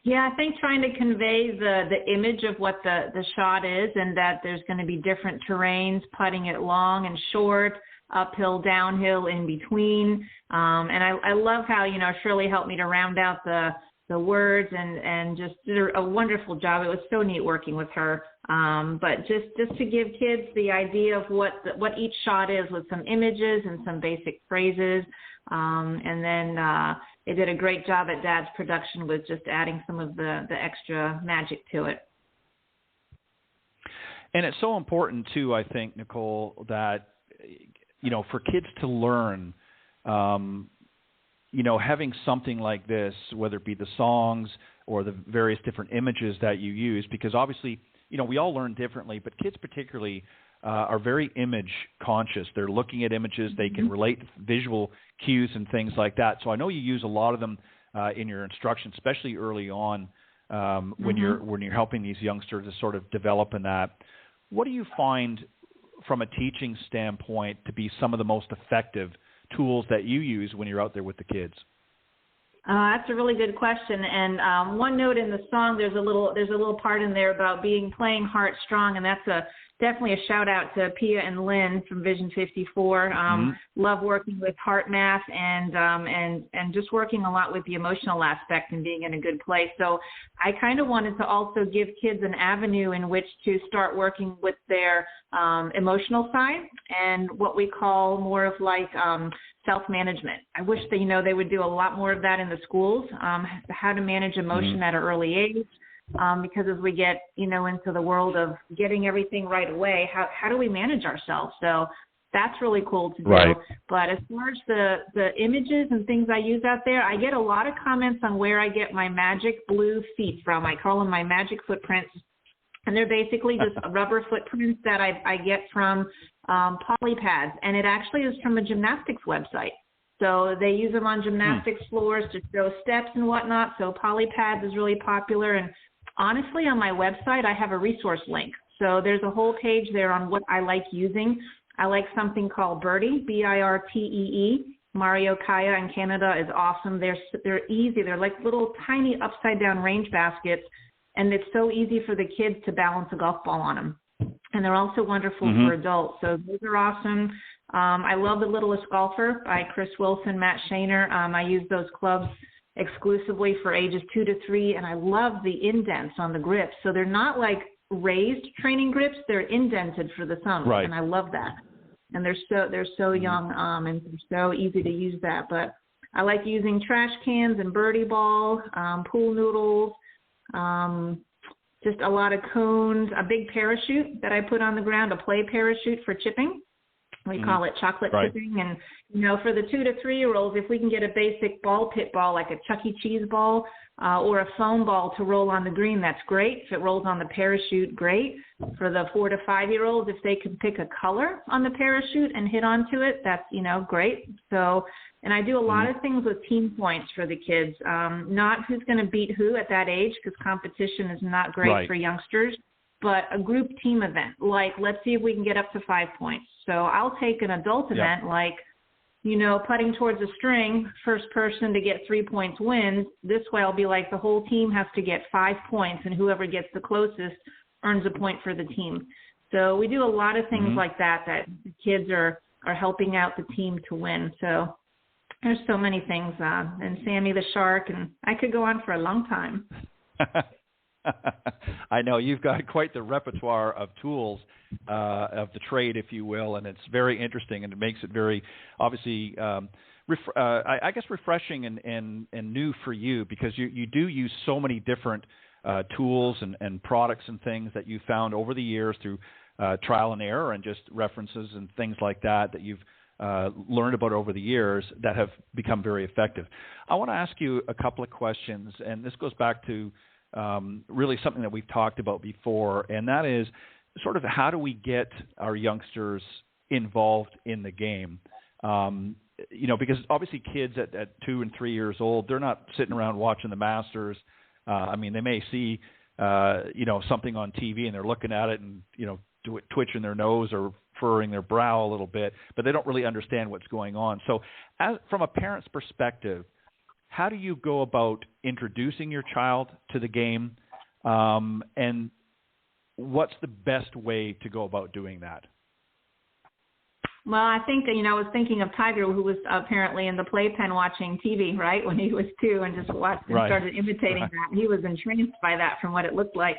Yeah, I think trying to convey the image of what the shot is, and that there's going to be different terrains, putting it long and short, uphill, downhill, in between. And I love how, Shirley helped me to round out the words and just did a wonderful job. It was so neat working with her. But just to give kids the idea of what each shot is with some images and some basic phrases. And then they did a great job at Dad's production with just adding some of the extra magic to it. And it's so important, too, I think, Nicole, that, for kids to learn, having something like this, whether it be the songs or the various different images that you use, because obviously, we all learn differently, but kids particularly are very image conscious. They're looking at images. They can relate visual cues and things like that. So I know you use a lot of them in your instruction, especially early on when you're helping these youngsters to sort of develop in that. What do you find from a teaching standpoint to be some of the most effective tools that you use when you're out there with the kids? That's a really good question. And one note in the song, there's a little part in there about playing heart strong, and that's definitely a shout out to Pia and Lynn from Vision 54. Love working with heart math and just working a lot with the emotional aspect and being in a good place. So I kind of wanted to also give kids an avenue in which to start working with their emotional side and what we call more of like self-management. I wish that, they would do a lot more of that in the schools, how to manage emotion at an early age. Because as we get, into the world of getting everything right away, how do we manage ourselves? So that's really cool to do. Right. But as far as the images and things I use out there, I get a lot of comments on where I get my magic blue feet from. I call them my magic footprints. And they're basically just rubber footprints that I get from polypads. And it actually is from a gymnastics website. So they use them on gymnastics floors to show steps and whatnot. So polypads is really popular. And honestly, on my website, I have a resource link. So there's a whole page there on what I like using. I like something called Birdie, Birtee. Mario Kaya in Canada is awesome. They're easy. They're like little tiny upside-down range baskets, and it's so easy for the kids to balance a golf ball on them. And they're also wonderful for adults. So those are awesome. I love The Littlest Golfer by Chris Wilson, Matt Shaner. I use those clubs exclusively for ages 2 to 3, and I love the indents on the grips. So they're not like raised training grips; they're indented for the thumb, and I love that. And they're so young, and they're so easy to use that. But I like using trash cans and birdie ball, pool noodles, just a lot of cones, a big parachute that I put on the ground, a play parachute for chipping. We call it chocolate chipping. And, for the 2 to 3-year-olds, if we can get a basic ball pit ball, like a Chuck E. Cheese ball or a foam ball to roll on the green, that's great. If it rolls on the parachute, great. For the 4 to 5-year-olds, if they can pick a color on the parachute and hit onto it, that's, great. So, and I do a lot of things with team points for the kids, not who's going to beat who at that age, because competition is not great for youngsters. But a group team event, like let's see if we can get up to 5 points. So I'll take an adult event like, putting towards a string, first person to get 3 points wins. This way I'll be like the whole team has to get 5 points, and whoever gets the closest earns a point for the team. So we do a lot of things like that the kids are helping out the team to win. So there's so many things. And Sammy the Shark, and I could go on for a long time. I know you've got quite the repertoire of tools of the trade, if you will, and it's very interesting, and it makes it very obviously, I guess, refreshing and new for you, because you do use so many different tools and products and things that you found over the years through trial and error and just references and things like that you've learned about over the years that have become very effective. I want to ask you a couple of questions, and this goes back to really something that we've talked about before, and that is sort of how do we get our youngsters involved in the game? Because obviously kids at 2 and 3 years old, they're not sitting around watching the Masters. They may see, something on TV and they're looking at it and, twitching their nose or furrowing their brow a little bit, but they don't really understand what's going on. So from a parent's perspective, how do you go about introducing your child to the game, and what's the best way to go about doing that? Well, I think, I was thinking of Tiger, who was apparently in the playpen watching TV, right, when he was 2 and just watched and started imitating that. He was entranced by that from what it looked like.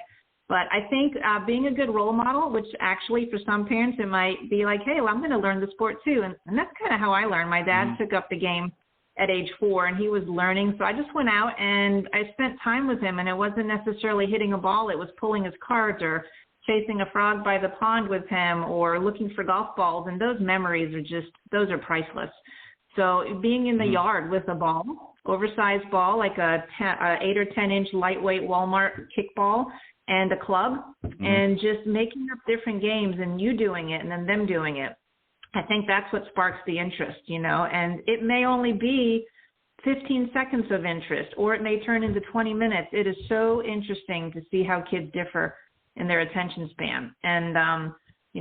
But I think being a good role model, which actually for some parents it might be like, hey, well, I'm going to learn the sport too. And that's kind of how I learned. My dad took up the game at age 4, and he was learning. So I just went out and I spent time with him, and it wasn't necessarily hitting a ball. It was pulling his cards or chasing a frog by the pond with him or looking for golf balls. And those memories are those are priceless. So being in the yard with a ball oversized ball, like a 8 or 10 inch lightweight Walmart kickball, and a club, and just making up different games and you doing it and then them doing it. I think that's what sparks the interest, and it may only be 15 seconds of interest, or it may turn into 20 minutes. It is so interesting to see how kids differ in their attention span. And,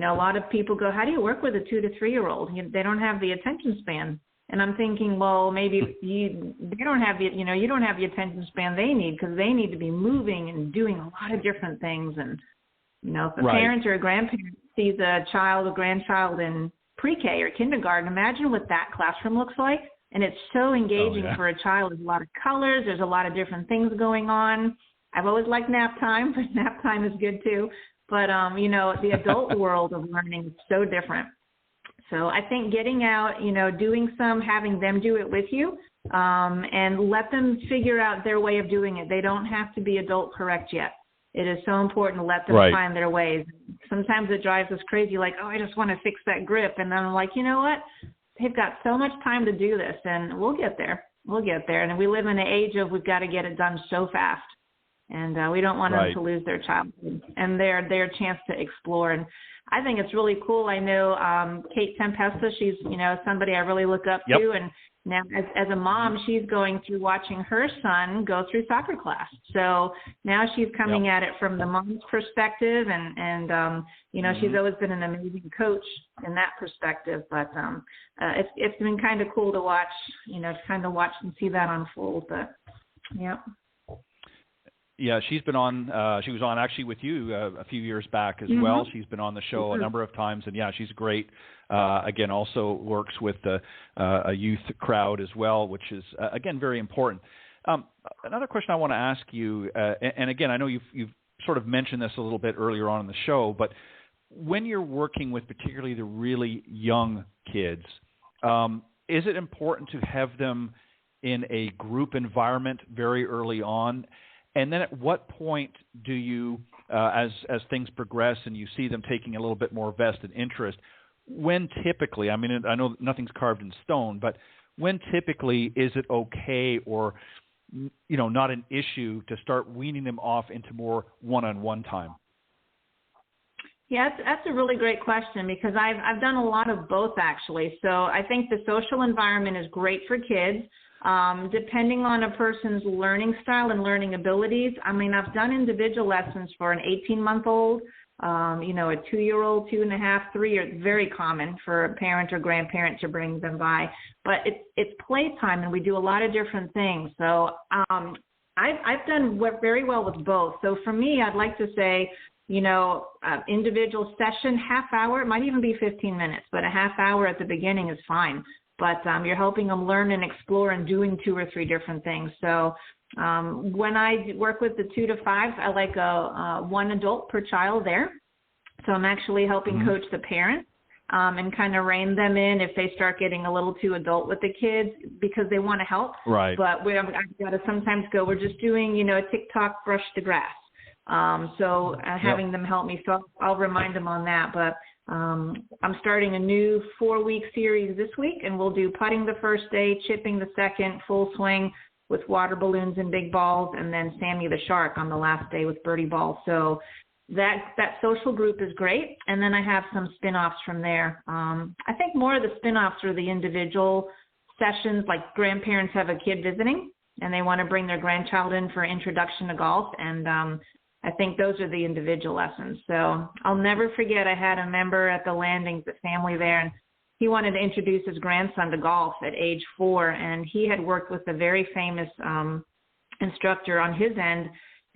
a lot of people go, how do you work with a 2 to 3 year old? They don't have the attention span. And I'm thinking, well, maybe they don't have the, you don't have the attention span they need, because they need to be moving and doing a lot of different things. And, if a parent or a grandparent sees a grandchild in pre-K or kindergarten, imagine what that classroom looks like. And it's so engaging for a child. There's a lot of colors. There's a lot of different things going on. I've always liked nap time, but nap time is good too. But, the adult world of learning is so different. So I think getting out, doing having them do it with you, and let them figure out their way of doing it. They don't have to be adult correct yet. It is so important to let them find their ways. Sometimes it drives us crazy, like, I just want to fix that grip. And then I'm like, you know what? They've got so much time to do this, and we'll get there. We'll get there. And we live in an age of we've got to get it done so fast. And we don't want them to lose their childhood and their chance to explore. And I think it's really cool. I know Kate Tempesta, she's, somebody I really look up to. And now as a mom, she's going through watching her son go through soccer class. So now she's coming at it from the mom's perspective. And she's always been an amazing coach in that perspective. But it's been kind of cool to watch, to watch and see that unfold. But, Yeah, she's been on. She was on actually with you a few years back as well. She's been on the show a number of times, and she's great. Again, also works with a youth crowd as well, which is again very important. Another question I want to ask you, and again, I know you've sort of mentioned this a little bit earlier on in the show, but when you're working with particularly the really young kids, is it important to have them in a group environment very early on? And then at what point do you, as things progress and you see them taking a little bit more vested interest, when typically, I mean, I know nothing's carved in stone, but when typically is it okay or, not an issue to start weaning them off into more one-on-one time? Yeah, that's a really great question, because I've done a lot of both, actually. So I think the social environment is great for kids. Depending on a person's learning style and learning abilities. I mean, I've done individual lessons for an 18-month-old, a 2-year-old, 2.5, 3. It's very common for a parent or grandparent to bring them by. But it's playtime, and we do a lot of different things. So I've done very well with both. So for me, I'd like to say, individual session, half hour. It might even be 15 minutes, but a half hour at the beginning is fine. But you're helping them learn and explore and doing 2 or 3 different things. So when I work with the 2 to 5, I like one adult per child there. So I'm actually helping coach the parent and kind of rein them in if they start getting a little too adult with the kids, because they want to help. Right. But I've got to sometimes go, we're just doing, a TikTok brush the grass. Having them help me. So I'll remind them on that. But I'm starting a new 4-week series this week, and we'll do putting the first day, chipping the second, full swing with water balloons and big balls, and then Sammy the Shark on the last day with birdie balls. So that social group is great. And then I have some spin-offs from there. I think more of the spin-offs are the individual sessions, like grandparents have a kid visiting, and they want to bring their grandchild in for introduction to golf. And I think those are the individual lessons. So I'll never forget, I had a member at the landings, the family there, and he wanted to introduce his grandson to golf at age 4, and he had worked with a very famous instructor on his end.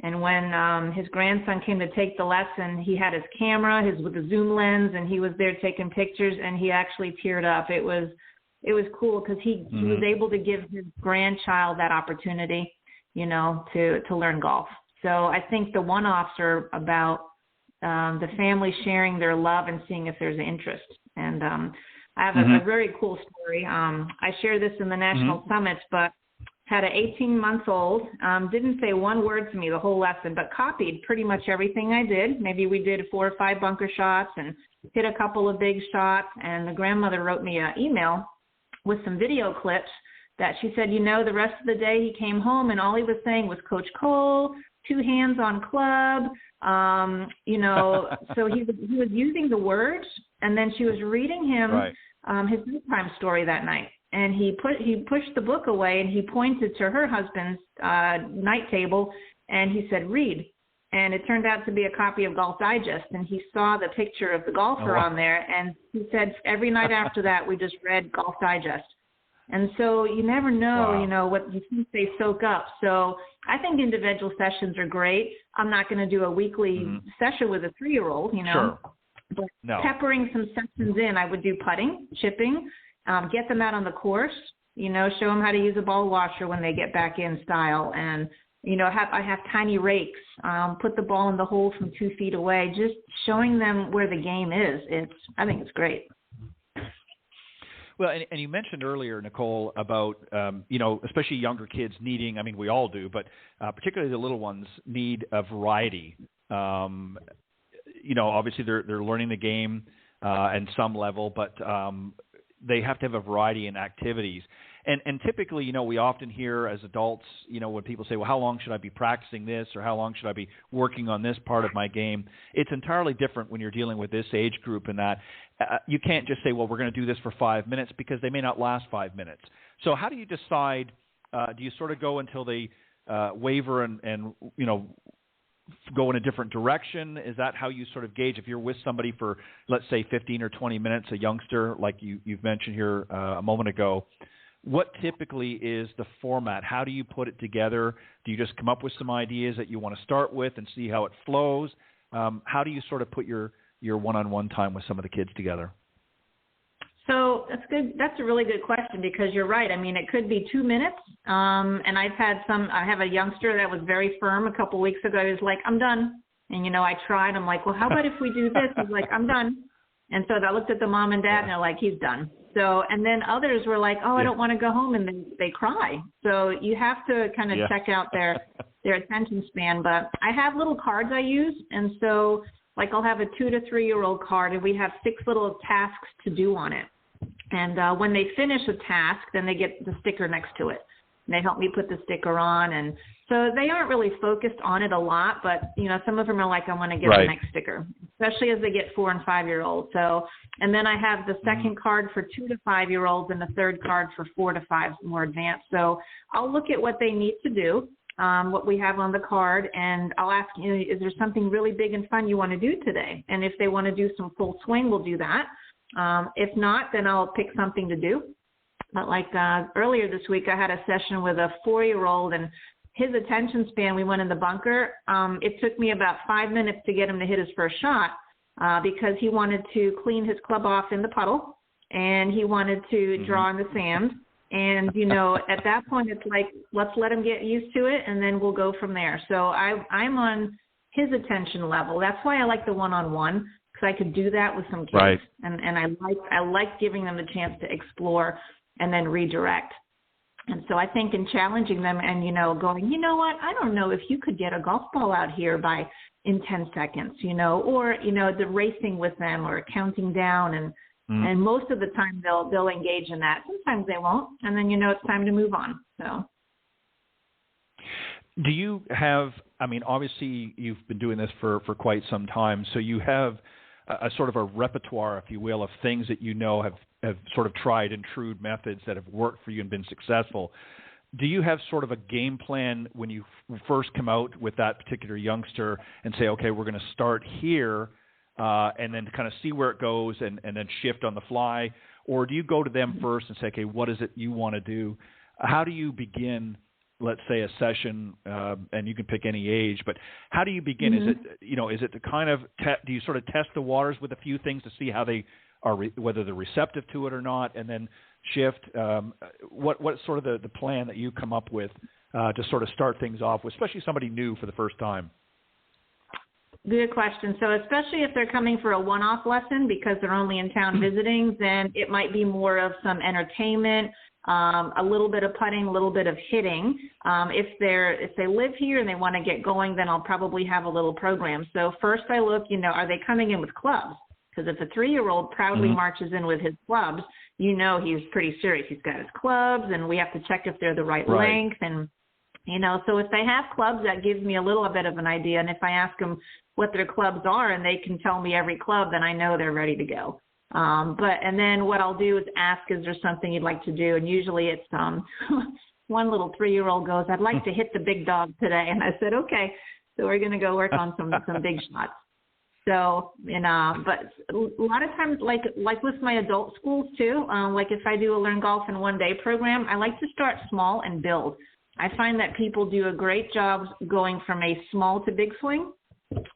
And when his grandson came to take the lesson, he had his camera, with the zoom lens, and he was there taking pictures, and he actually teared up. It was cool because he was able to give his grandchild that opportunity, to learn golf. So I think the one-offs are about the family sharing their love and seeing if there's an interest. And I have a very cool story. I share this in the national summits, but had an 18-month-old, didn't say one word to me the whole lesson, but copied pretty much everything I did. Maybe we did 4 or 5 bunker shots and hit a couple of big shots. And the grandmother wrote me an email with some video clips that she said, the rest of the day he came home and all he was saying was Coach Cole, 2 hands on club, so he was using the words, and then she was reading him his bedtime story that night. And he pushed the book away, and he pointed to her husband's night table, and he said, read. And it turned out to be a copy of Golf Digest, and he saw the picture of the golfer on there, and he said every night after that we just read Golf Digest. And so you never know, what you think they soak up. So I think individual sessions are great. I'm not going to do a weekly session with a 3-year-old, Sure. But peppering some sessions in, I would do putting, chipping, get them out on the course, show them how to use a ball washer when they get back in style. And, I have tiny rakes, put the ball in the hole from 2 feet away, just showing them where the game is. I think it's great. Well, and you mentioned earlier, Nicole, about, especially younger kids needing, we all do, but particularly the little ones need a variety. Obviously they're learning the game at some level, but they have to have a variety in activities. And typically, we often hear as adults, when people say, well, how long should I be practicing this, or how long should I be working on this part of my game? It's entirely different when you're dealing with this age group, in that you can't just say, well, we're going to do this for 5 minutes, because they may not last 5 minutes. So how do you decide? Do you sort of go until they waver and go in a different direction? Is that how you sort of gauge if you're with somebody for, let's say, 15 or 20 minutes, a youngster like you've mentioned here a moment ago? What typically is the format? How do you put it together? Do you just come up with some ideas that you want to start with and see how it flows? How do you sort of put your one-on-one time with some of the kids together? So that's good. That's a really good question, because you're right. It could be 2 minutes. And I have a youngster that was very firm a couple weeks ago. He was like, I'm done. And, I tried. I'm like, well, how about if we do this? He's like, I'm done. And so I looked at the mom and dad, and they're like, he's done. So, and then others were like, I don't want to go home, and then they cry. So you have to kind of check out their attention span. But I have little cards I use. And so I'll have a 2 to 3-year-old card, and we have 6 little tasks to do on it. And when they finish a task, then they get the sticker next to it. And they help me put the sticker on. And so they aren't really focused on it a lot, but, some of them are like, I want to get the next sticker, especially as they get 4 and 5-year-olds. So, and then I have the second card for 2 to 5-year-olds and the third card for 4 to 5 more advanced. So I'll look at what they need to do, what we have on the card, and I'll ask, is there something really big and fun you want to do today? And if they want to do some full swing, we'll do that. If not, then I'll pick something to do. But earlier this week, I had a session with a 4-year-old, and his attention span, we went in the bunker. It took me about 5 minutes to get him to hit his first shot because he wanted to clean his club off in the puddle, and he wanted to draw in the sand. And, at that point, it's like, let's let him get used to it, and then we'll go from there. So I'm on his attention level. That's why I like the one-on-one, because I could do that with some kids. Right. And I like giving them the chance to explore and then redirect. And so I think in challenging them and, going, what, I don't know if you could get a golf ball out here in 10 seconds, or, the racing with them or counting down. And most of the time they'll engage in that. Sometimes they won't. And then, it's time to move on. So. Do you have, obviously you've been doing this for quite some time, so you have a sort of a repertoire, if you will, of things that have sort of tried and true methods that have worked for you and been successful. Do you have sort of a game plan when you first come out with that particular youngster and say, okay, we're going to start here and then kind of see where it goes and then shift on the fly? Or do you go to them first and say, okay, what is it you want to do? How do you begin, let's say, a session, and you can pick any age, but how do you begin? Is it to kind of, do you sort of test the waters with a few things to see how they are, whether they're receptive to it or not, and then shift? What's sort of the plan that you come up with to sort of start things off with, especially somebody new for the first time? Good question. So especially if they're coming for a one-off lesson because they're only in town visiting, then it might be more of some entertainment, a little bit of putting, a little bit of hitting. If they live here and they want to get going, then I'll probably have a little program. So first I look, are they coming in with clubs? Because if a 3-year-old proudly marches in with his clubs, you know he's pretty serious. He's got his clubs, and we have to check if they're the right length. And, you know, so if they have clubs, that gives me a little bit of an idea. And if I ask them what their clubs are and they can tell me every club, then I know they're ready to go. And then what I'll do is ask, is there something you'd like to do? And usually it's one little 3-year-old goes, I'd like to hit the big dog today. And I said, okay, so we're going to go work on some big shots. So, but a lot of times, like with my adult schools too, like if I do a Learn Golf in One Day program, I like to start small and build. I find that people do a great job going from a small to big swing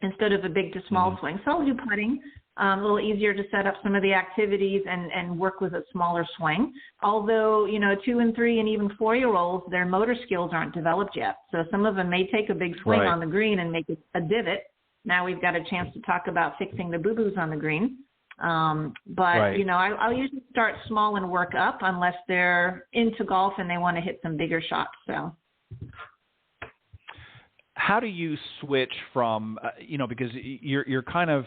instead of a big to small swing. So I'll do putting, a little easier to set up some of the activities and work with a smaller swing. Although, 2 and 3 and even 4-year-olds, their motor skills aren't developed yet. So some of them may take a big swing on the green and make it a divot. Now we've got a chance to talk about fixing the boo-boos on the green. I'll usually start small and work up unless they're into golf and they want to hit some bigger shots. So how do you switch from, because you're kind of,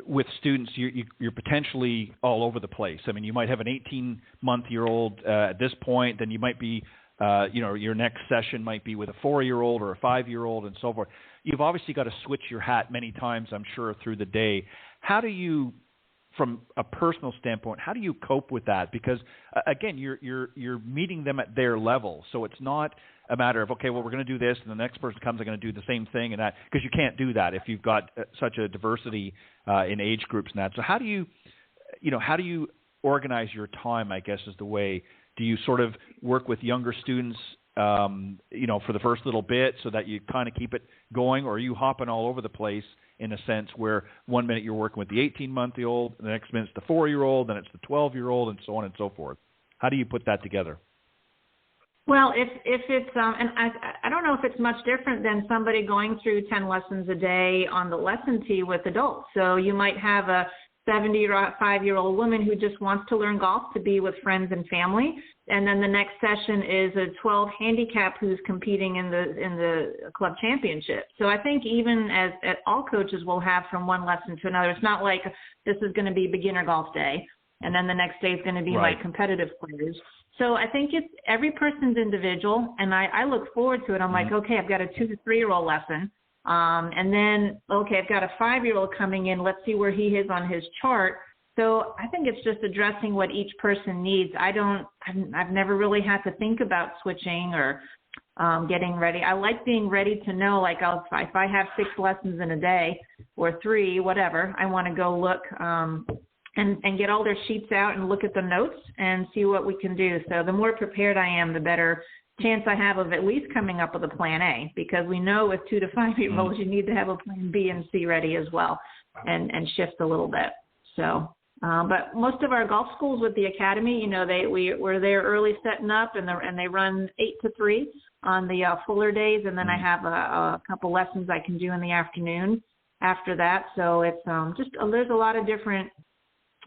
with students, you're potentially all over the place. I mean, you might have an 18-month-year-old at this point, then you might be, your next session might be with a 4-year-old or a 5-year-old and so forth. You've obviously got to switch your hat many times, I'm sure, through the day. How do you, from a personal standpoint, how do you cope with that? Because again, you're meeting them at their level, so it's not a matter of, okay, well, we're going to do this, and the next person comes, they're going to do the same thing, and that, because you can't do that if you've got such a diversity in age groups and that. So how do you organize your time, I guess, is the way. Do you sort of work with younger students, for the first little bit so that you kind of keep it going, or are you hopping all over the place in a sense where 1 minute you're working with the 18-month-old, the next minute it's the 4-year-old, then it's the 12-year-old, and so on and so forth? How do you put that together? Well, if it's, and I don't know if it's much different than somebody going through 10 lessons a day on the lesson tee with adults. So you might have a 75-year-old woman who just wants to learn golf to be with friends and family. And then the next session is a 12 handicap who's competing in the club championship. So I think even as all coaches will have from one lesson to another, it's not like this is going to be beginner golf day, and then the next day is going to be like competitive players. So I think it's every person's individual, and I look forward to it. I'm like, okay, I've got a 2 to 3-year-old lesson. And then, okay, I've got a 5-year-old coming in. Let's see where he is on his chart. So I think it's just addressing what each person needs. I've never really had to think about switching or getting ready. I like being ready to know, like, if I have 6 lessons in a day or 3, whatever, I want to go look and get all their sheets out and look at the notes and see what we can do. So the more prepared I am, the better chance I have of at least coming up with a plan A, because we know with 2 to 5-year-olds, you need to have a plan B and C ready as well and shift a little bit. So, but most of our golf schools with the academy, we're there early setting up and they run 8 to 3 on the fuller days. And then I have a couple lessons I can do in the afternoon after that. So it's there's a lot of different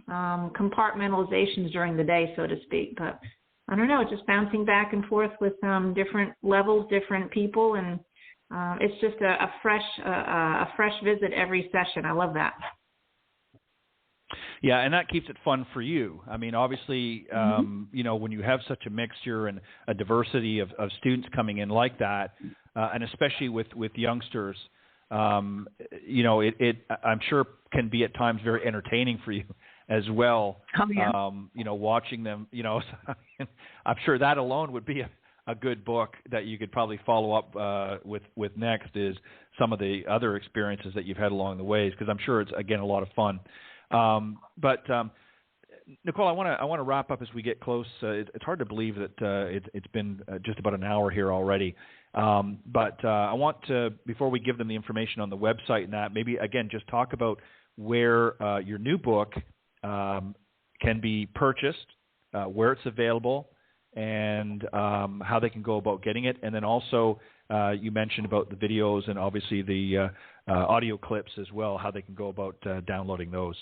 compartmentalizations during the day, so to speak. But I don't know, just bouncing back and forth with different levels, different people, and it's just a fresh visit every session. I love that. Yeah, and that keeps it fun for you. I mean, obviously, when you have such a mixture and a diversity of students coming in like that, and especially with youngsters, it I'm sure can be at times very entertaining for you as well. Oh, yeah. Watching them, I'm sure that alone would be a good book that you could probably follow up with next, is some of the other experiences that you've had along the ways, because I'm sure it's, again, a lot of fun. But Nicole, I want to wrap up as we get close. It's hard to believe that it's been just about an hour here already. But I want to, before we give them the information on the website and that, maybe again just talk about where your new book can be purchased, where it's available, and how they can go about getting it. And then also you mentioned about the videos and obviously the audio clips as well, how they can go about downloading those.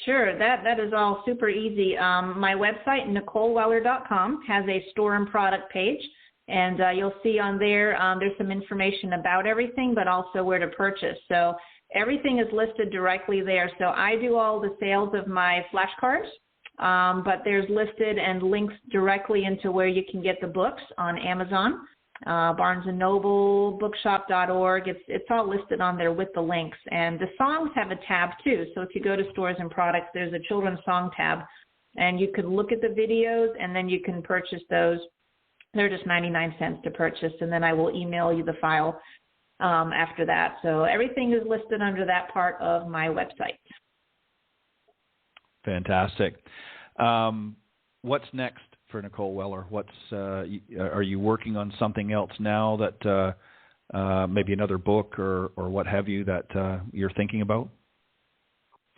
Sure, that is all super easy. My website, NicoleWeller.com, has a store and product page, And you'll see on there, there's some information about everything, but also where to purchase. So everything is listed directly there. So I do all the sales of my flashcards, but there's listed and links directly into where you can get the books on Amazon, Barnes & Noble, bookshop.org. It's all listed on there with the links. And the songs have a tab too. So if you go to Stores and Products, there's a children's song tab. And you can look at the videos, and then you can purchase those. They're just 99 cents to purchase, and then I will email you the file after that. So everything is listed under that part of my website. Fantastic. What's next for Nicole Weller? Are you working on something else now that maybe another book or what have you that you're thinking about?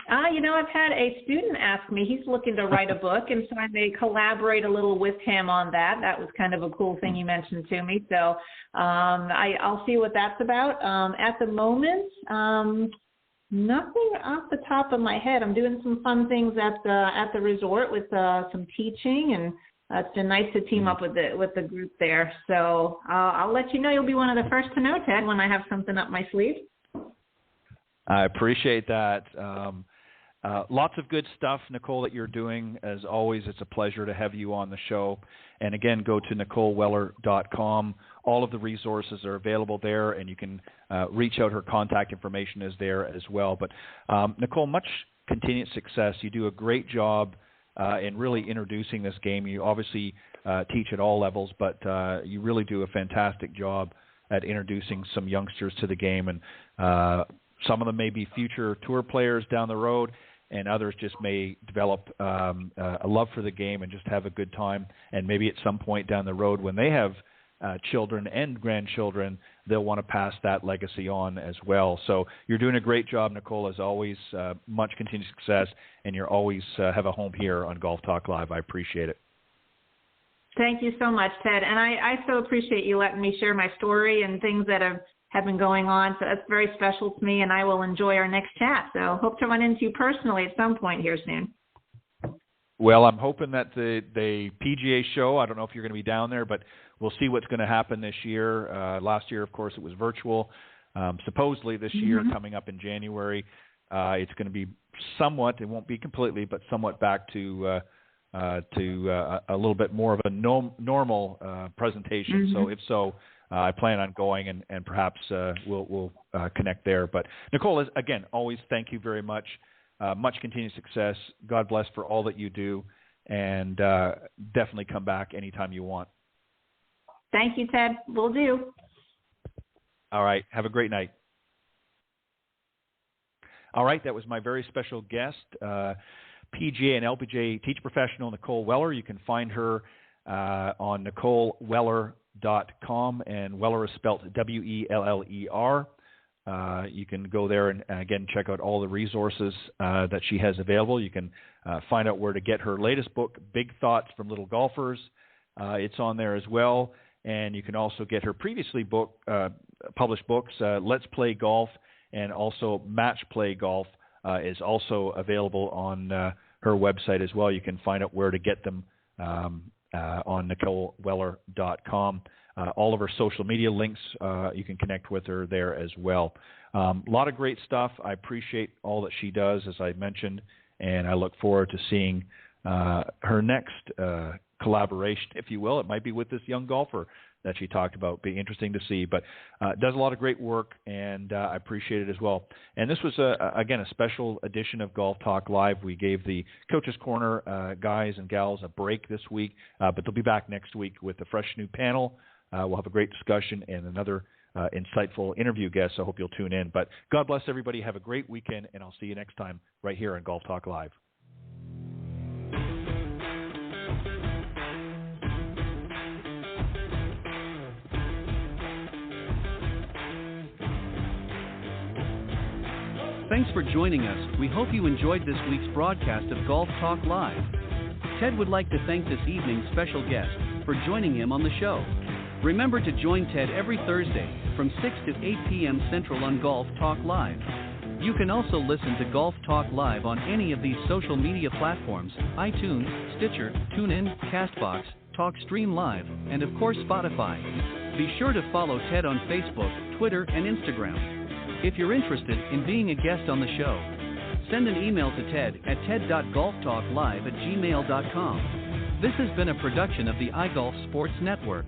I've had a student ask me, he's looking to write a book, and so I may collaborate a little with him on that. That was kind of a cool thing he mentioned to me. So I'll see what that's about. At the moment, nothing off the top of my head. I'm doing some fun things at the resort with some teaching, and it's been nice to team up with the group there. So I'll let you know. You'll be one of the first to know, Ted, when I have something up my sleeve. I appreciate that. Lots of good stuff, Nicole, that you're doing. As always, it's a pleasure to have you on the show. And again, go to NicoleWeller.com. All of the resources are available there, and you can reach out. Her contact information is there as well. But Nicole, much continued success. You do a great job in really introducing this game. You obviously teach at all levels, but you really do a fantastic job at introducing some youngsters to the game. And some of them may be future tour players down the road, and others just may develop a love for the game and just have a good time. And maybe at some point down the road when they have children and grandchildren, they'll want to pass that legacy on as well. So you're doing a great job, Nicole, as always. Much continued success, and you always have a home here on Golf Talk Live. I appreciate it. Thank you so much, Ted. And I so appreciate you letting me share my story and things that have been going on. So that's very special to me, and I will enjoy our next chat. So hope to run into you personally at some point here soon. Well, I'm hoping that the PGA show, I don't know if you're going to be down there, but we'll see what's going to happen this year. Last year, of course, it was virtual. Supposedly this year, coming up in January, it's going to be somewhat, it won't be completely, but somewhat back to a little bit more of a normal presentation. So if so, I plan on going, and perhaps we'll connect there. But Nicole, again, always thank you very much. Much continued success. God bless for all that you do, and definitely come back anytime you want. Thank you, Ted. Will do. All right. Have a great night. All right. That was my very special guest, PGA and LPGA teacher professional Nicole Weller. You can find her on NicoleWeller.com, and Weller is spelled Weller. You can go there and, again, check out all the resources that she has available. You can find out where to get her latest book, Big Thoughts from Little Golfers. It's on there as well. And you can also get her previously published books, Let's Play Golf, and also Match Play Golf is also available on her website as well. You can find out where to get them on NicoleWeller.com. All of her social media links, you can connect with her there as well. A lot of great stuff. I appreciate all that she does, as I mentioned, and I look forward to seeing her next collaboration, if you will. It might be with this young golfer that she talked about. Be interesting to see, but does a lot of great work, and I appreciate it as well. And this was, again, a special edition of Golf Talk Live. We gave the Coach's Corner guys and gals a break this week, but they'll be back next week with a fresh new panel. We'll have a great discussion and another insightful interview guest, so I hope you'll tune in. But God bless everybody. Have a great weekend, and I'll see you next time right here on Golf Talk Live. Thanks for joining us. We hope you enjoyed this week's broadcast of Golf Talk Live. Ted would like to thank this evening's special guest for joining him on the show. Remember to join Ted every Thursday from 6 to 8 p.m. Central on Golf Talk Live. You can also listen to Golf Talk Live on any of these social media platforms: iTunes, Stitcher, TuneIn, CastBox, Talk stream live, and of course Spotify. Be sure to follow Ted on Facebook, Twitter, and Instagram. If you're interested in being a guest on the show, send an email to Ted at ted.golftalklive@gmail.com. This has been a production of the iGolf Sports Network.